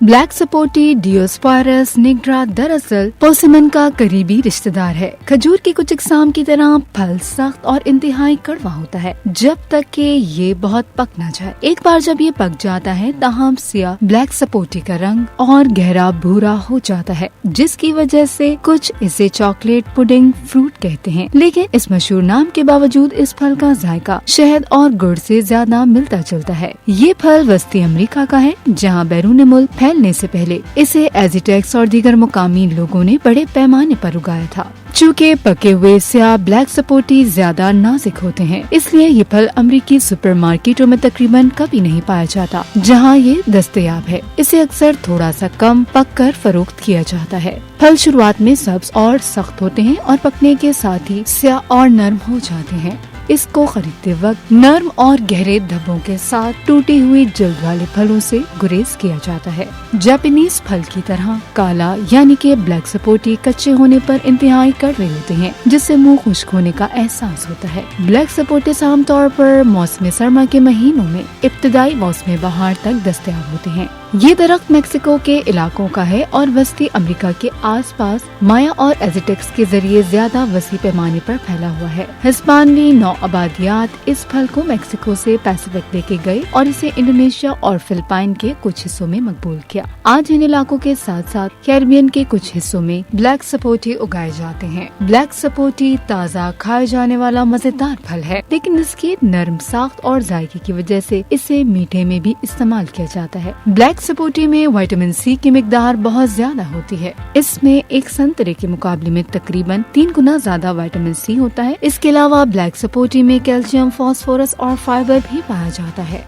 Black सपोटी डियोस्पायरस nigra दरअसल पर्सिमन का करीबी रिश्तेदार है। खजूर की कुछ इकसाम की तरह फल सख्त और इंतहाई कड़वा होता है जब तक कि ये बहुत पक न जाए। एक बार जब ये पक जाता है ताहम सिया ब्लैक सपोटी का रंग और गहरा भूरा हो जाता है, जिसकी वजह से कुछ इसे चॉकलेट पुडिंग फ्रूट कहते हैं। लेकिन इस मशहूर नाम के बावजूद इस फल का जायका शहद और गुड़ से ज्यादा मिलता जुलता है। ये फल वस्ती अमेरिका का है, जहाँ बैरून मुल्क फैलने से पहले इसे एजिटेक्स और दीगर मुकामी लोगों ने बड़े पैमाने पर उगाया था। चूँकि पके हुए स्याह ब्लैक सपोटी ज्यादा नाजुक होते हैं, इसलिए ये फल अमेरिकी सुपरमार्केटों में तकरीबन कभी नहीं पाया जाता जहाँ ये दस्तयाब है। इसे अक्सर थोड़ा सा कम पक कर फरोख्त किया जाता है। फल शुरुआत में सब्ज और सख्त होते हैं और पकने के साथ ही स्याह और नरम हो जाते हैं। इसको खरीदते वक्त नर्म और गहरे धब्बों के साथ टूटी हुई जल्द वाले फलों से गुरेज किया जाता है। जापानीज फल की तरह काला यानी कि ब्लैक सपोटी कच्चे होने पर इंतहाई कड़वे होते हैं, जिससे मुंह खुश्क होने का एहसास होता है। ब्लैक सपोटे आमतौर पर मौसम सरमा के महीनों में इब्तदाई मौसम बहार तक दस्तयाब होते हैं। ये दरख्त मेक्सिको के इलाकों का है और वस्ती अमेरिका के आसपास माया और एजिटेक्स के जरिए ज्यादा वसी पैमाने पर फैला हुआ है। हिस्पानवी नौआबादियात इस फल को मेक्सिको से पैसिफिक लेके गए और इसे इंडोनेशिया और फिलिपाइन के कुछ हिस्सों में मकबूल किया। आज इन इलाकों के साथ साथ कैरिबियन के कुछ हिस्सों में ब्लैक सपोटी उगाए जाते हैं। ब्लैक सपोटी ताज़ा खाए जाने वाला मजेदार फल है, लेकिन इसकी नरम साख्त और जायके की वजह से इसे मीठे में भी इस्तेमाल किया जाता है। ब्लैक सपोटी में विटामिन सी की मिकदार बहुत ज्यादा होती है। इसमें एक संतरे के मुकाबले में तकरीबन 3 गुना ज्यादा विटामिन सी होता है। इसके अलावा ब्लैक सपोटी में कैल्शियम, फास्फोरस और फाइबर भी पाया जाता है।